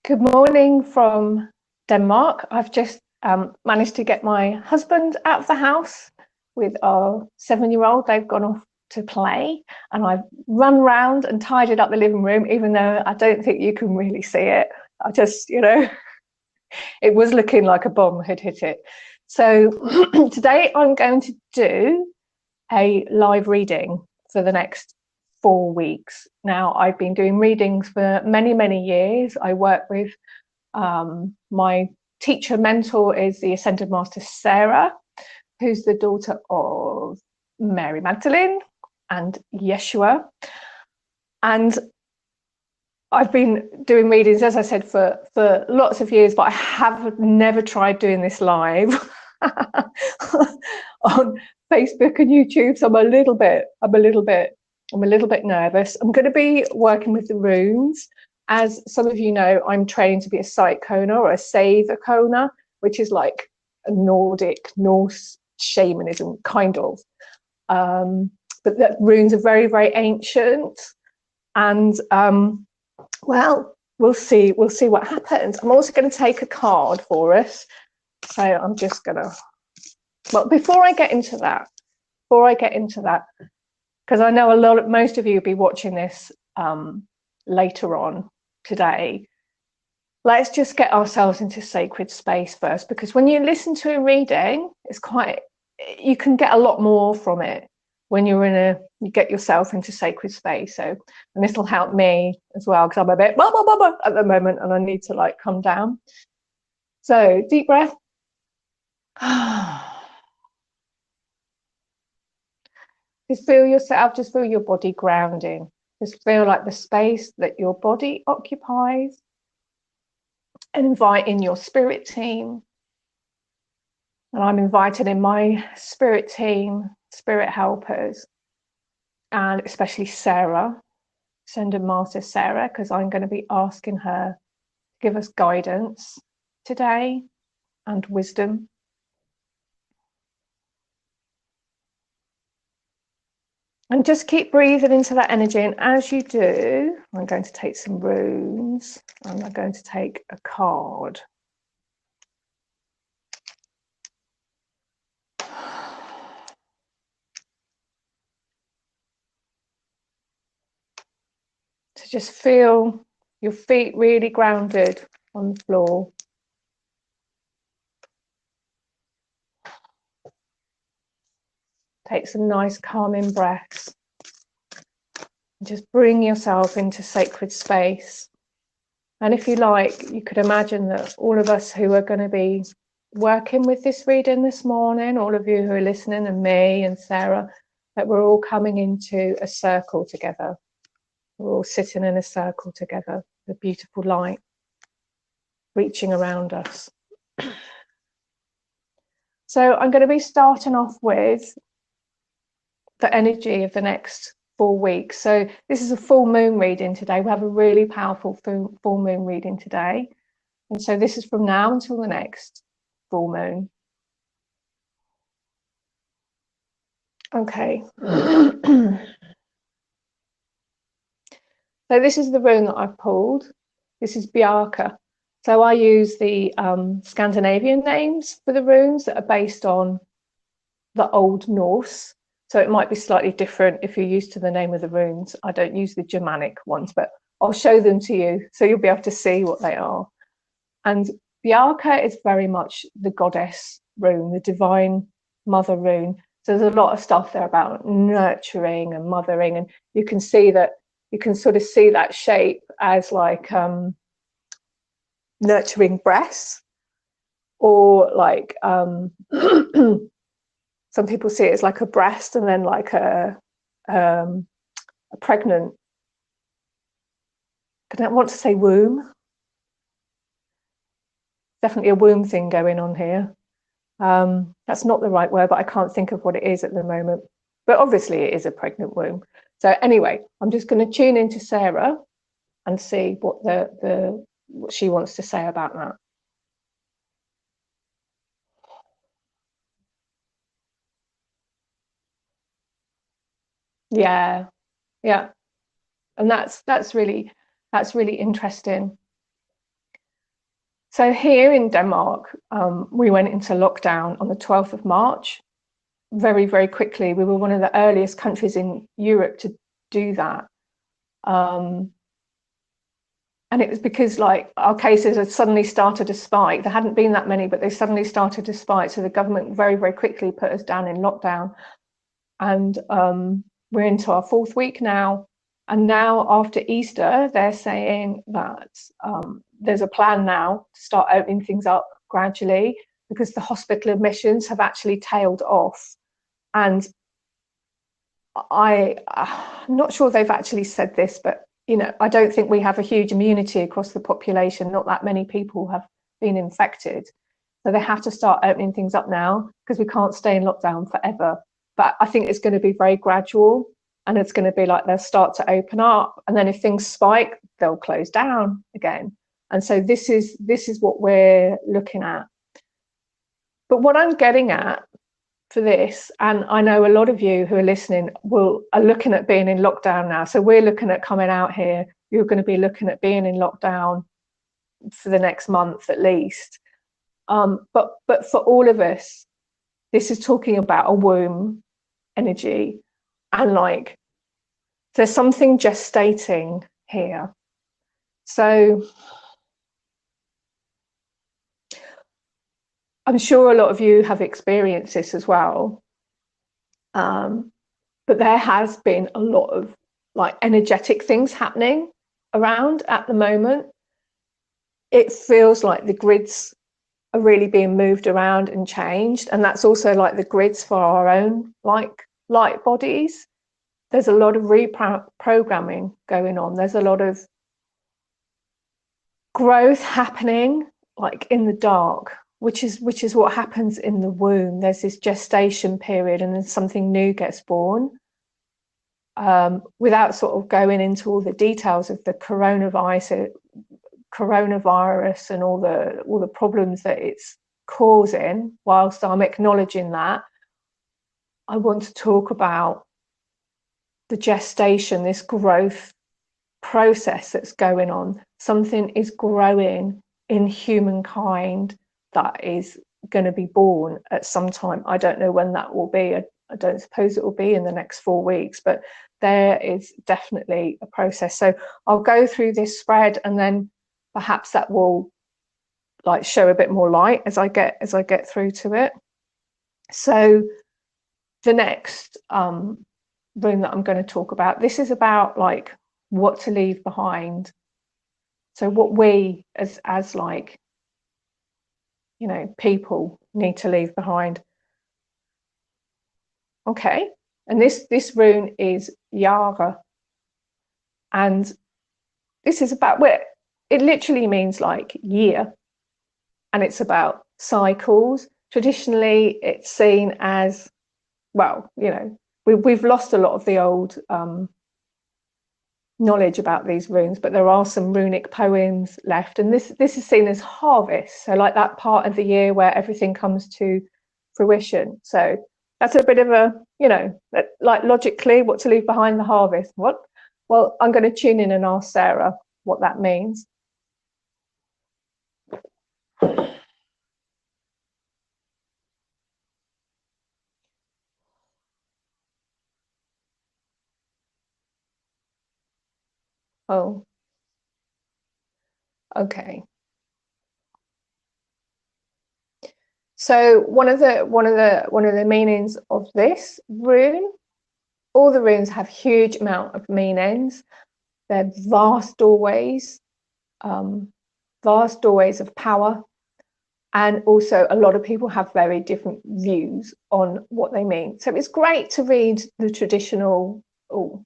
Good morning from Denmark. I've just managed to get my husband out of the house with our 7-year-old. They've gone off to play, and I've run round and tidied up the living room, even though I don't think you can really see it. I just, it was looking like a bomb had hit it. So today I'm going to do a live reading for the next 4 weeks. Now, I've been doing readings for many, many years. I work with my teacher mentor is the Ascended Master Sarah, who's the daughter of Mary Magdalene and Yeshua. And I've been doing readings, as I said, for lots of years, but I have never tried doing this live on Facebook and YouTube. So I'm a little bit nervous. I'm going to be working with the runes. As some of you know, I'm trained to be a Sight Kona or a Save Kona, which is like a Nordic, Norse shamanism, kind of. But the runes are very, very ancient. And well, we'll see what happens. I'm also going to take a card for us. So I'm just going to, well, before I get into that, because I know most of you will be watching this later on today, let's just get ourselves into sacred space first, because when you listen to a reading, you can get a lot more from it when you get yourself into sacred space. So, and this will help me as well, because I'm a bit blah, blah, blah, blah at the moment, and I need to like come down. So deep breath. Just feel yourself, just feel your body grounding. Just feel like the space that your body occupies, and invite in your spirit team. And I'm invited in my spirit team, spirit helpers, and especially Sarah, Ascended Master Sarah, because I'm going to be asking her to give us guidance today and wisdom. And just keep breathing into that energy. And as you do, I'm going to take some runes, and I'm going to take a card. So just feel your feet really grounded on the floor. Take some nice calming breaths. Just bring yourself into sacred space. And if you like, you could imagine that all of us who are going to be working with this reading this morning, all of you who are listening, and me and Sarah, that we're all coming into a circle together. We're all sitting in a circle together, the beautiful light reaching around us. So I'm going to be starting off with the energy of the next 4 weeks. So this is a full moon reading today. We have a really powerful full moon reading today. And so this is from now until the next full moon. Okay. So this is the rune that I've pulled. This is Bjarke. So I use the Scandinavian names for the runes that are based on the Old Norse. So it might be slightly different if you're used to the name of the runes. I don't use the Germanic ones, but I'll show them to you so you'll be able to see what they are. And Bjarke is very much the goddess rune, the divine mother rune. So there's a lot of stuff there about nurturing and mothering, and you can see that, you can sort of see that shape as like nurturing breasts, or like some people see it as like a breast and then like a pregnant, I don't want to say womb, definitely a womb thing going on here. That's not the right word, but I can't think of what it is at the moment. But obviously it is a pregnant womb. So anyway, I'm just going to tune into Sarah and see what what she wants to say about that. Yeah, yeah, and that's really interesting. So here in Denmark, we went into lockdown on the 12th of March. Very, very quickly. We were one of the earliest countries in Europe to do that. And it was because like our cases had suddenly started to spike. There hadn't been that many, but they suddenly started to spike. So the government very, very quickly put us down in lockdown. And we're into our 4th week now. And now after Easter, they're saying that there's a plan now to start opening things up gradually, because the hospital admissions have actually tailed off. And I'm not sure they've actually said this, but you know, I don't think we have a huge immunity across the population. Not that many people have been infected. So they have to start opening things up now, because we can't stay in lockdown forever. But I think it's going to be very gradual, and it's going to be like they'll start to open up, and then if things spike, they'll close down again. And so this is what we're looking at. But what I'm getting at for this, and I know a lot of you who are listening are looking at being in lockdown now. So we're looking at coming out here. You're going to be looking at being in lockdown for the next month at least. But for all of us, this is talking about a womb energy, and like there's something gestating here. So I'm sure a lot of you have experienced this as well. But there has been a lot of like energetic things happening around at the moment. It feels like the grids are really being moved around and changed. And that's also like the grids for our own like light bodies. There's a lot of reprogramming going on. There's a lot of growth happening like in the dark, which is what happens in the womb. There's this gestation period, and then something new gets born. Without sort of going into all the details of the coronavirus and all the problems that it's causing, whilst I'm acknowledging that, I want to talk about the gestation, this growth process that's going on. Something is growing in humankind that is going to be born at some time. I don't know when that will be. I don't suppose it will be in the next 4 weeks, but there is definitely a process. So I'll go through this spread, and then perhaps that will like show a bit more light as I get through to it. So the next room that I'm going to talk about, this is about like what to leave behind. So what we as like, you know, people need to leave behind. Okay, and this rune is Yara, and this is about where it literally means like year, and it's about cycles. Traditionally, it's seen as, well, you know, we've lost a lot of the old knowledge about these runes, but there are some runic poems left, and this is seen as harvest, so like that part of the year where everything comes to fruition. So that's a bit of a, you know, like logically, what to leave behind, the harvest. What? Well, I'm going to tune in and ask Sarah what that means. Oh, okay. So one of the meanings of this rune, all the runes have huge amount of meanings. They're vast doorways of power, and also a lot of people have very different views on what they mean. So it's great to read the traditional. Oh,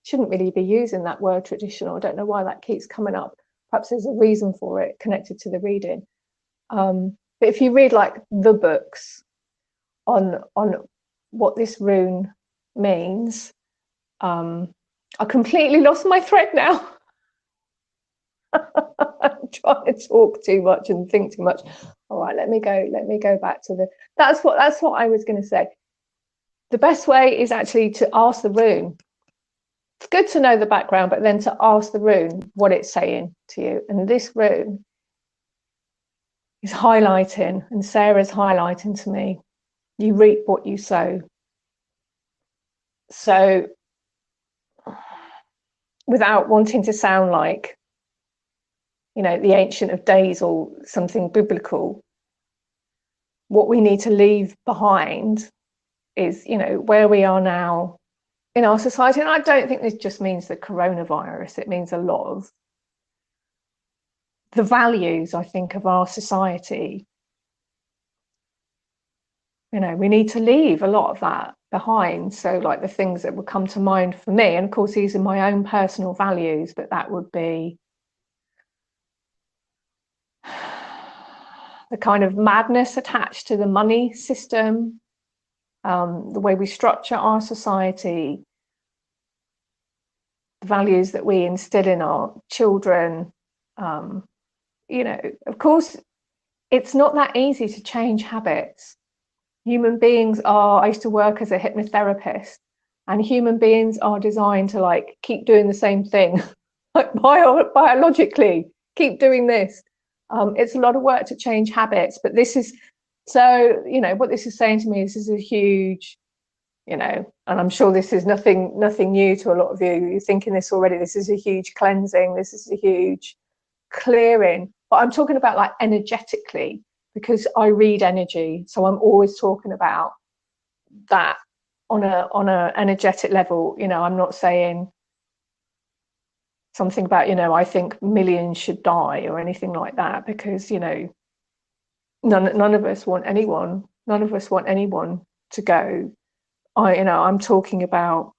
shouldn't really be using that word traditional. I don't know why that keeps coming up. Perhaps there's a reason for it connected to the reading. But if you read like the books on what this rune means, I completely lost my thread now. I'm trying to talk too much and think too much. All right, let me go back to the. That's what I was going to say. The best way is actually to ask the rune. It's good to know the background, but then to ask the rune what it's saying to you. And this rune is highlighting, and Sarah's highlighting to me, you reap what you sow. So without wanting to sound like, you know, the Ancient of Days or something biblical, what we need to leave behind is, you know, where we are now in our society. And I don't think this just means the coronavirus. It means a lot of the values, I think, of our society. You know, we need to leave a lot of that behind. So like the things that would come to mind for me, and of course these are my own personal values, but that would be the kind of madness attached to the money system, the way we structure our society, the values that we instill in our children. You know, of course, it's not that easy to change habits. Human beings are, I used to work as a hypnotherapist, and human beings are designed to like keep doing the same thing, like biologically, keep doing this. It's a lot of work to change habits, but this is, so, you know, what this is saying to me is this is a huge, you know, and I'm sure this is nothing new to a lot of you. You're thinking this already. This is a huge cleansing. This is a huge clearing. But I'm talking about like energetically, because I read energy, so I'm always talking about that on a energetic level. You know, I'm not saying something about, you know, I think millions should die or anything like that, because, you know, none of us want anyone to go. You know, I'm talking about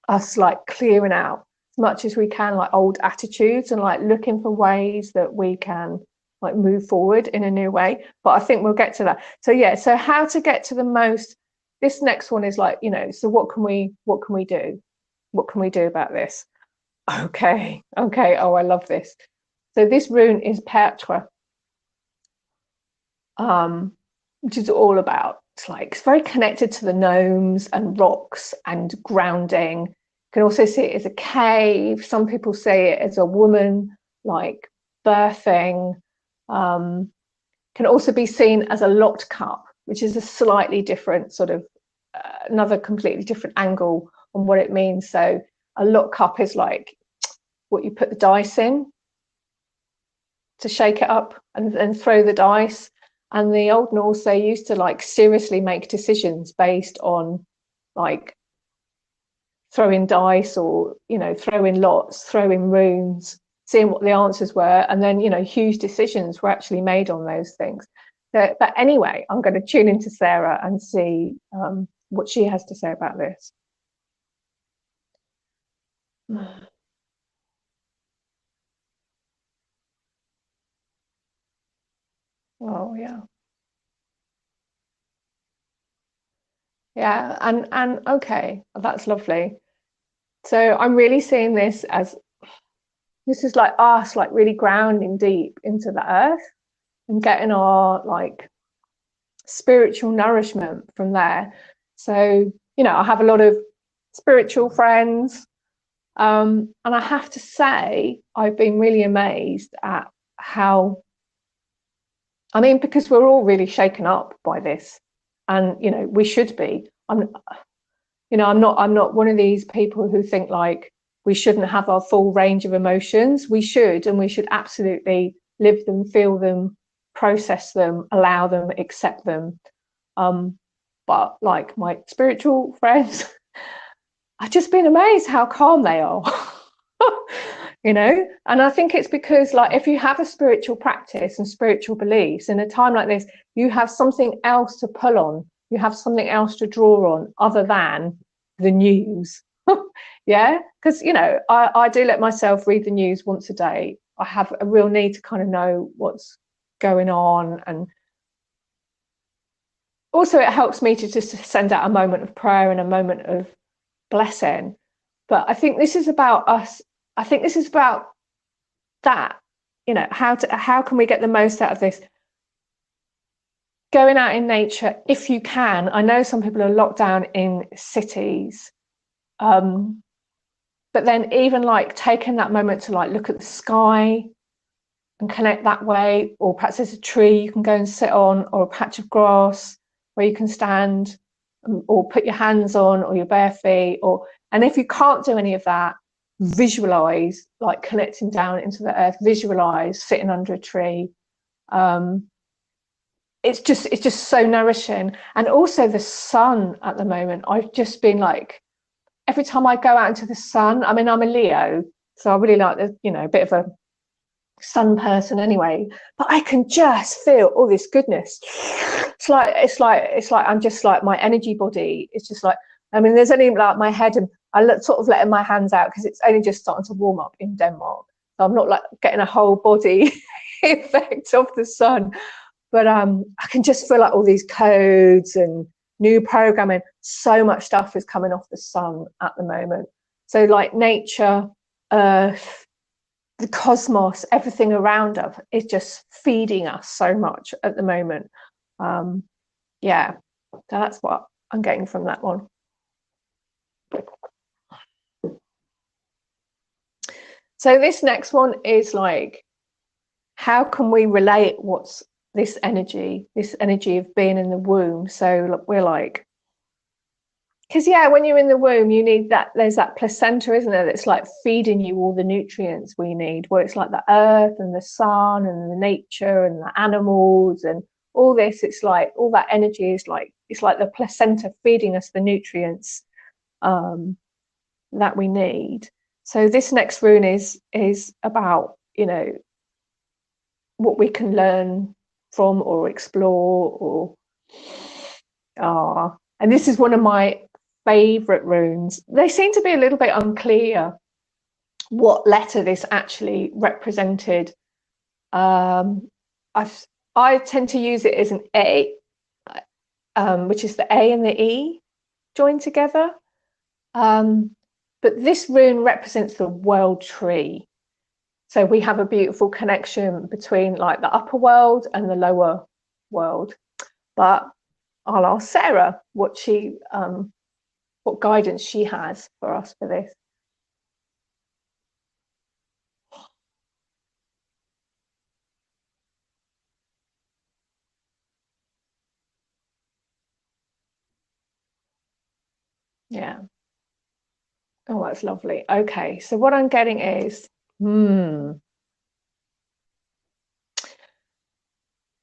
us like clearing out as much as we can, like old attitudes, and like looking for ways that we can like move forward in a new way. But I think we'll get to that. So yeah, so how to get to the most, this next one is like, you know, so what can we do? What can we do about this? Okay. Oh, I love this. So this rune is Pertre, which is all about, it's like, it's very connected to the gnomes and rocks and grounding. You can also see it as a cave. Some people say it as a woman, like birthing. Can also be seen as a locked cup, which is a slightly different sort of, another completely different angle on what it means. So a locked cup is like what you put the dice in to shake it up and then throw the dice. And the old Norse, they used to like seriously make decisions based on like throwing dice, or, you know, throwing lots, throwing runes, seeing what the answers were. And then, you know, huge decisions were actually made on those things. But anyway, I'm going to tune into Sarah and see what she has to say about this. Oh yeah. Yeah, and okay, that's lovely. So I'm really seeing this as, this is like us, like really grounding deep into the earth and getting our like spiritual nourishment from there. So, you know, I have a lot of spiritual friends, and I have to say, I've been really amazed at how, I mean, because we're all really shaken up by this, and, you know, we should be. You know, I'm not one of these people who think like we shouldn't have our full range of emotions. We should, and we should absolutely live them, feel them, process them, allow them, accept them. But like my spiritual friends, I've just been amazed how calm they are. You know, and I think it's because like if you have a spiritual practice and spiritual beliefs in a time like this, you have something else to pull on, you have something else to draw on other than the news. Yeah, because, you know, I do let myself read the news once a day. I have a real need to kind of know what's going on, and also it helps me to just send out a moment of prayer and a moment of blessing. But I think this is about us. I think this is about that, you know, how can we get the most out of this? Going out in nature if you can. I know some people are locked down in cities, but then even like taking that moment to like look at the sky, and connect that way, or perhaps there's a tree you can go and sit on, or a patch of grass where you can stand, or put your hands on, or your bare feet, and if you can't do any of that, visualize like connecting down into the earth, visualize sitting under a tree. It's just so nourishing. And also the sun at the moment, I've just been like, every time I go out into the sun, I mean, I'm a Leo, so I really like the, a bit of a sun person anyway, but I can just feel all this goodness. It's like I'm just like, my energy body, it's just like, I mean, there's only like my head, and sort of letting my hands out because it's only just starting to warm up in Denmark, so I'm not like getting a whole body effect of the sun, but I can just feel like all these codes and new programming, so much stuff is coming off the sun at the moment. So like nature, earth, the cosmos, everything around us is just feeding us so much at the moment. Yeah, so that's what I'm getting from that one. So this next one is like, how can we relate what's this energy of being in the womb? So we're like, because when you're in the womb, you need that, there's that placenta, isn't there, that's like feeding you all the nutrients we need, where it's like the earth and the sun and the nature and the animals and all this. It's like all that energy is like, it's like the placenta feeding us the nutrients that we need. So this next rune is about, what we can learn from or explore, or and this is one of my favorite runes. They seem to be a little bit unclear what letter this actually represented. I tend to use it as an A, which is the A and the E joined together. But this rune represents the world tree. So we have a beautiful connection between like the upper world and the lower world. But I'll ask Sarah what guidance she has for us for this. Yeah. Oh, that's lovely. Okay, so what I'm getting is,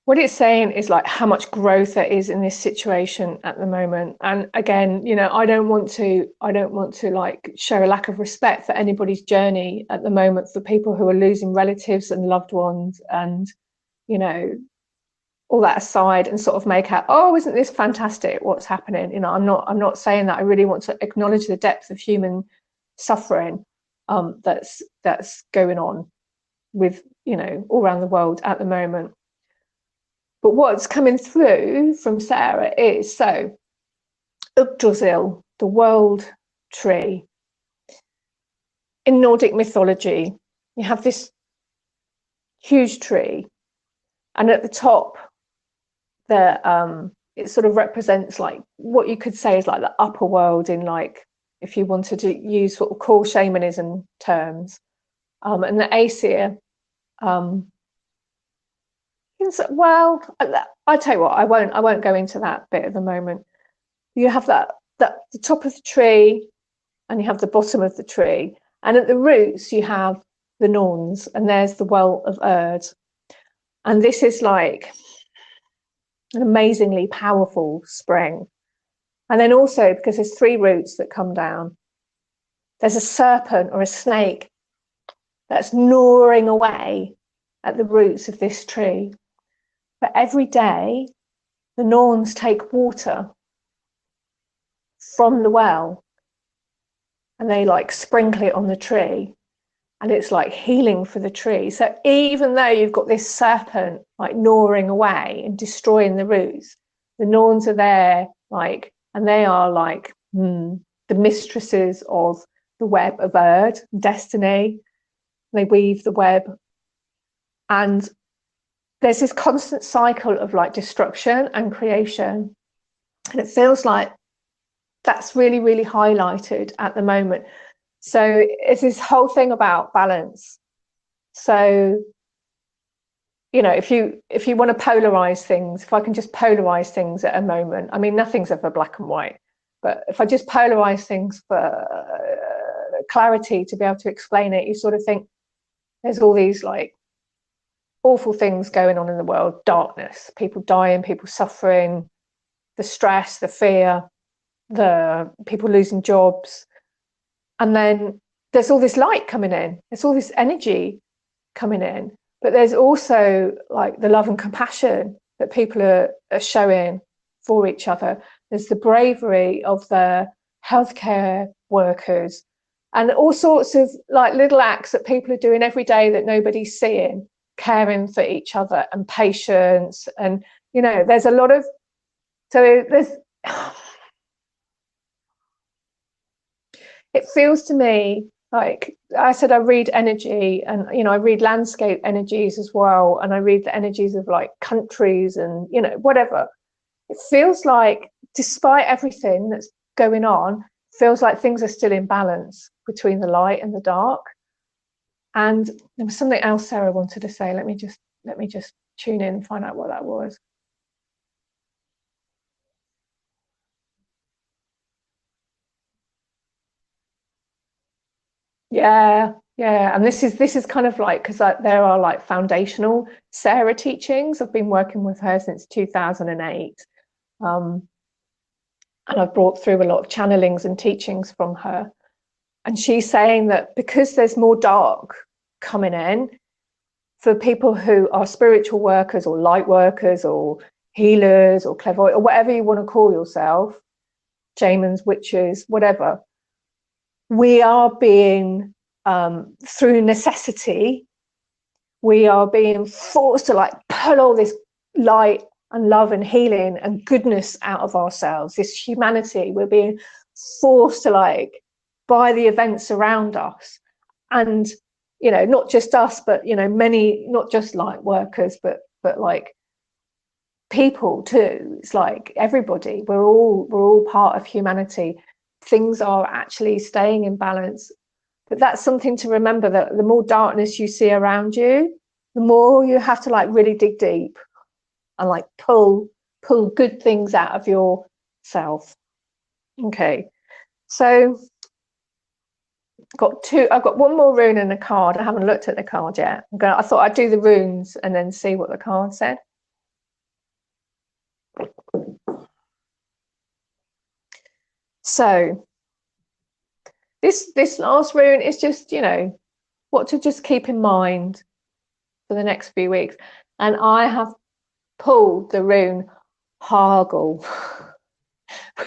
what it's saying is like how much growth there is in this situation at the moment. And again, I don't want to like show a lack of respect for anybody's journey at the moment, for people who are losing relatives and loved ones, and all that aside, and sort of make out, oh, isn't this fantastic what's happening? I'm not saying that. I really want to acknowledge the depth of human suffering that's going on with all around the world at the moment. But what's coming through from Sarah is, so Yggdrasil, the world tree. In Nordic mythology, you have this huge tree, and at the top it sort of represents like what you could say is like the upper world, in like, if you wanted to use sort of core shamanism terms, and the Aesir, well, I tell you what, I won't go into that bit at the moment. You have that the top of the tree, and you have the bottom of the tree, and at the roots you have the Norns, and there's the well of Erd, and this is like an amazingly powerful spring. And then also, because there's 3 roots that come down, there's a serpent or a snake that's gnawing away at the roots of this tree. But every day, the Norns take water from the well, and they like sprinkle it on the tree, and it's like healing for the tree. So even though you've got this serpent like gnawing away and destroying the roots, the Norns are there, like, and they are like the mistresses of the web of Erd, destiny. They weave the web, and there's this constant cycle of like destruction and creation, and it feels like that's really, really highlighted at the moment. So it's this whole thing about balance. So you know, if you want to polarize things, if I can just polarize things at a moment, I mean, nothing's ever black and white, but if I just polarize things for clarity to be able to explain it, you sort of think there's all these like awful things going on in the world, darkness, people dying, people suffering, the stress, the fear, the people losing jobs. And then there's all this light coming in, there's all this energy coming in, but there's also like the love and compassion that people are showing for each other. There's the bravery of the healthcare workers and all sorts of like little acts that people are doing every day that nobody's seeing, caring for each other and patience. And, you know, there's a lot of, so there's, it feels to me like I said, I read energy and, you know, I read landscape energies as well. And I read the energies of like countries and, you know, whatever. It feels like despite everything that's going on, feels like things are still in balance between the light and the dark. And there was something else Sarah wanted to say. Let me just tune in and find out what that was. Yeah, and this is kind of like, because there are like foundational Sarah teachings. I've been working with her since 2008, and I've brought through a lot of channelings and teachings from her. And she's saying that because there's more dark coming in, for people who are spiritual workers or light workers or healers or clairvoyant or whatever you want to call yourself, shamans, witches, whatever, we are being, through necessity, we are being forced to like pull all this light and love and healing and goodness out of ourselves, this humanity. We're being forced to, like, by the events around us. And, you know, not just us, but, you know, many, not just light workers, but like people too. It's like everybody, we're all part of humanity. Things are actually staying in balance. But that's something to remember, that the more darkness you see around you, the more you have to like really dig deep and like pull good things out of yourself. Okay, so I've got one more rune and a card. I haven't looked at the card yet. I thought I'd do the runes and then see what the card said. So this last rune is just, you know, what to just keep in mind for the next few weeks. And I have pulled the rune Hargle,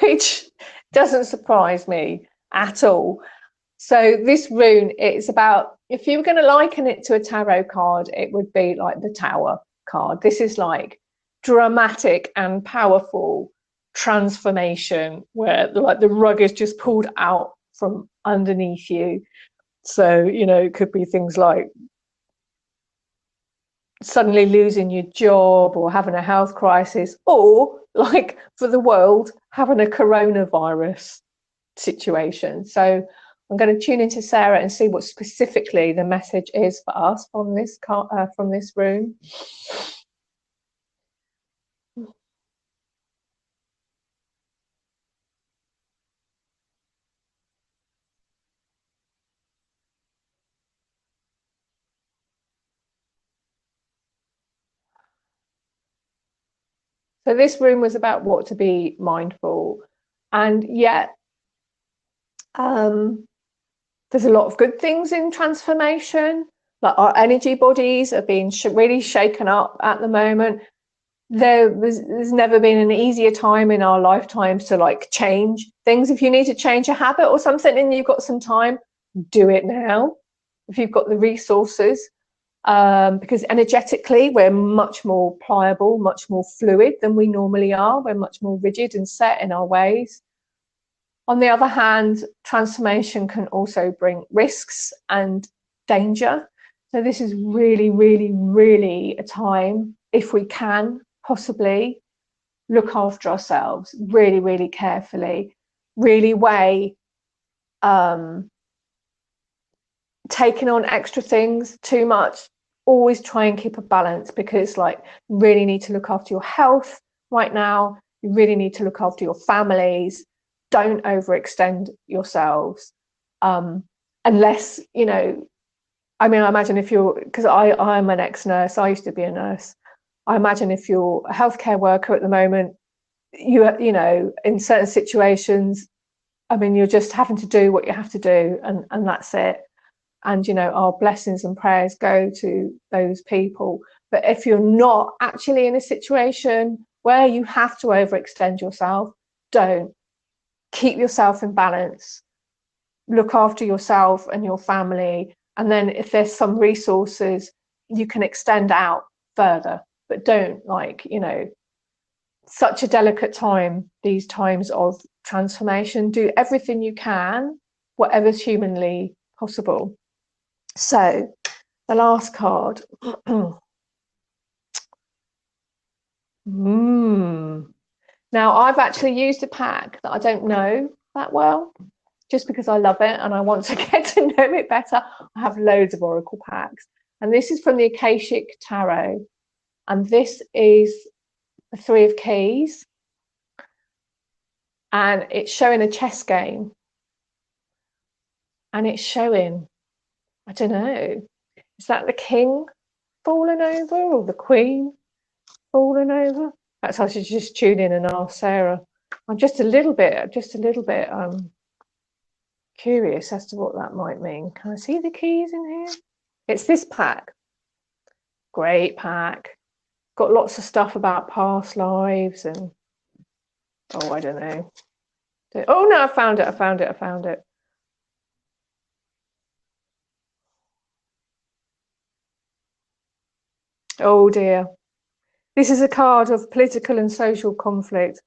which doesn't surprise me at all. So this rune, it's about, if you were going to liken it to a tarot card, it would be like the Tower card. This is like dramatic and powerful transformation, where like the rug is just pulled out from underneath you. So, you know, it could be things like suddenly losing your job or having a health crisis, or like for the world, having a coronavirus situation. So I'm going to tune into Sarah and see what specifically the message is for us from this room. So this room was about what to be mindful, and yet there's a lot of good things in transformation. Like our energy bodies are being really shaken up at the moment. There's never been an easier time in our lifetimes to like change things. If you need to change a habit or something and you've got some time, do it now if you've got the resources. Because energetically we're much more pliable, much more fluid than we normally are. We're much more rigid and set in our ways. On the other hand, transformation can also bring risks and danger. So this is really, really, really a time, if we can possibly, look after ourselves really, really carefully, really weigh taking on extra things too much always try and keep a balance, because like you really need to look after your health right now. You really need to look after your families. Don't overextend yourselves, unless, you know, I mean, I imagine if you're, because I'm an ex-nurse, I used to be a nurse. I imagine if you're a healthcare worker at the moment, you know, in certain situations, I mean, you're just having to do what you have to do, and that's it. And, you know, our blessings and prayers go to those people. But if you're not actually in a situation where you have to overextend yourself, don't. Keep yourself in balance. Look after yourself and your family. And then if there's some resources, you can extend out further. But don't, like, you know, such a delicate time, these times of transformation. Do everything you can, whatever's humanly possible. So the last card. Now, I've actually used a pack that I don't know that well, just because I love it and I want to get to know it better. I have loads of oracle packs, and this is from the Akashic Tarot, and this is the Three of Keys, and it's showing a chess game, and it's showing, I don't know, is that the king falling over or the queen falling over? Perhaps I should just tune in and ask Sarah. I'm just a little bit curious as to what that might mean. Can I see the keys in here? It's this pack. Great pack. Got lots of stuff about past lives and, oh, I don't know. Oh no, I found it. Oh dear. This is a card of political and social conflict.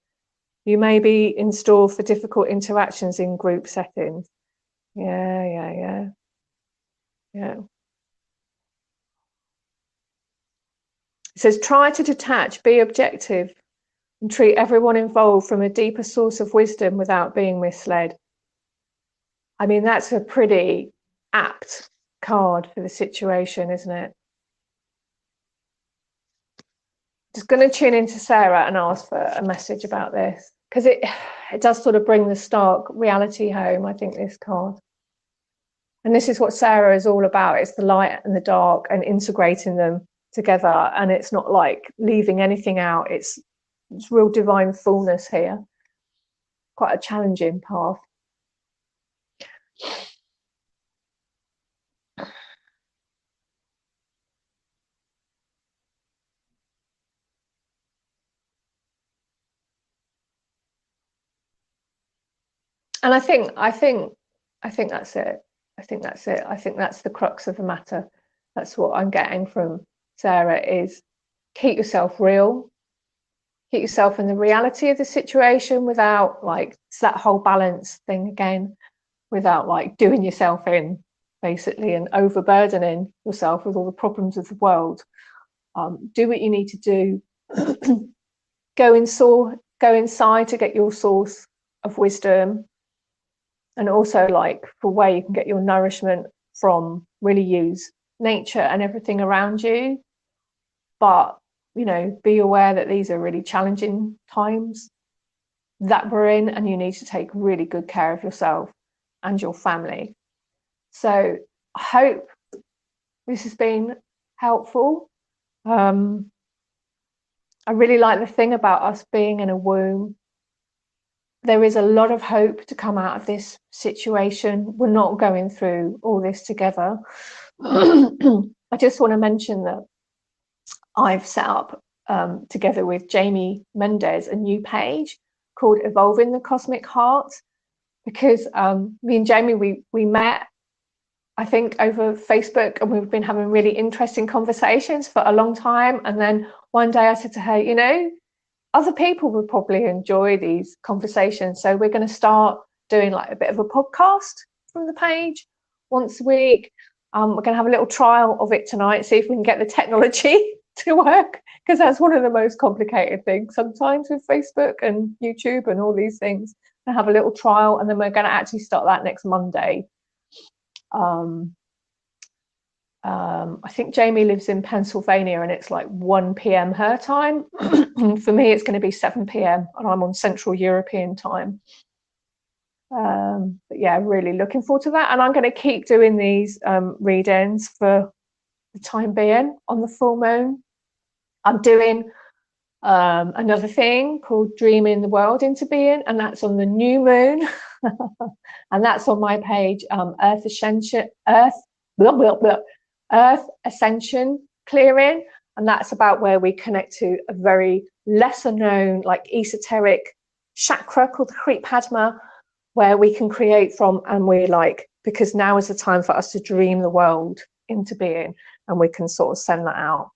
You may be in store for difficult interactions in group settings. Yeah. It says, try to detach, be objective, and treat everyone involved from a deeper source of wisdom without being misled. I mean, that's a pretty apt card for the situation, isn't it? Just going to tune into Sarah and ask for a message about this, because it does sort of bring the stark reality home, I think, this card. And this is what Sarah is all about. It's the light and the dark and integrating them together. And it's not like leaving anything out. It's real divine fullness here. Quite a challenging path. And I think that's it. I think that's it. I think that's the crux of the matter. That's what I'm getting from Sarah, is keep yourself real. Keep yourself in the reality of the situation without, like, it's that whole balance thing again, without like doing yourself in, basically, and overburdening yourself with all the problems of the world. Do what you need to do. Go inside to get your source of wisdom, and also, like, for where you can get your nourishment from, really use nature and everything around you. But, you know, be aware that these are really challenging times that we're in, and you need to take really good care of yourself and your family. So I hope this has been helpful. I really like the thing about us being in a womb. There is a lot of hope to come out of this situation. We're not going through all this together. I just want to mention that I've set up, together with Jamie Mendez, a new page called Evolving the Cosmic Heart, because me and Jamie, we met, I think, over Facebook, and we've been having really interesting conversations for a long time. And then one day I said to her, you know, other people would probably enjoy these conversations, so we're going to start doing like a bit of a podcast from the page once a week. We're going to have a little trial of it tonight, see if we can get the technology to work, because that's one of the most complicated things sometimes with Facebook and YouTube and all these things. And have a little trial, and then we're going to actually start that next Monday. I think Jamie lives in Pennsylvania and it's like 1 p.m. her time. For me, it's going to be 7 p.m. and I'm on Central European time. But yeah, really looking forward to that. And I'm going to keep doing these read-ins for the time being on the full moon. I'm doing another thing called Dreaming the World into Being, and that's on the new moon. And that's on my page, Earth Ascension, Earth Ascension Clearing. And that's about where we connect to a very lesser known, like esoteric chakra called the Kriit Padma, where we can create from, and we're like, because now is the time for us to dream the world into being, and we can sort of send that out.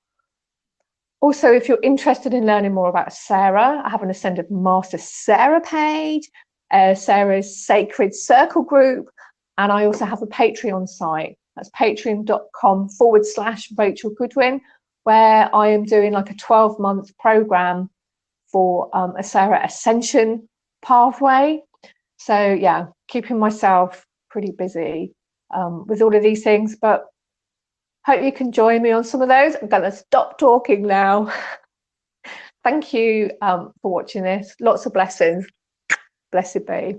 Also, if you're interested in learning more about Sarah, I have an Ascended Master Sarah page, Sarah's Sacred Circle group, and I also have a Patreon site. That's patreon.com/Rachel Goodwin, where I am doing like a 12-month program for a Sarah Ascension pathway. So yeah, keeping myself pretty busy with all of these things, but hope you can join me on some of those. I'm going to stop talking now. Thank you for watching this. Lots of blessings. Blessed be.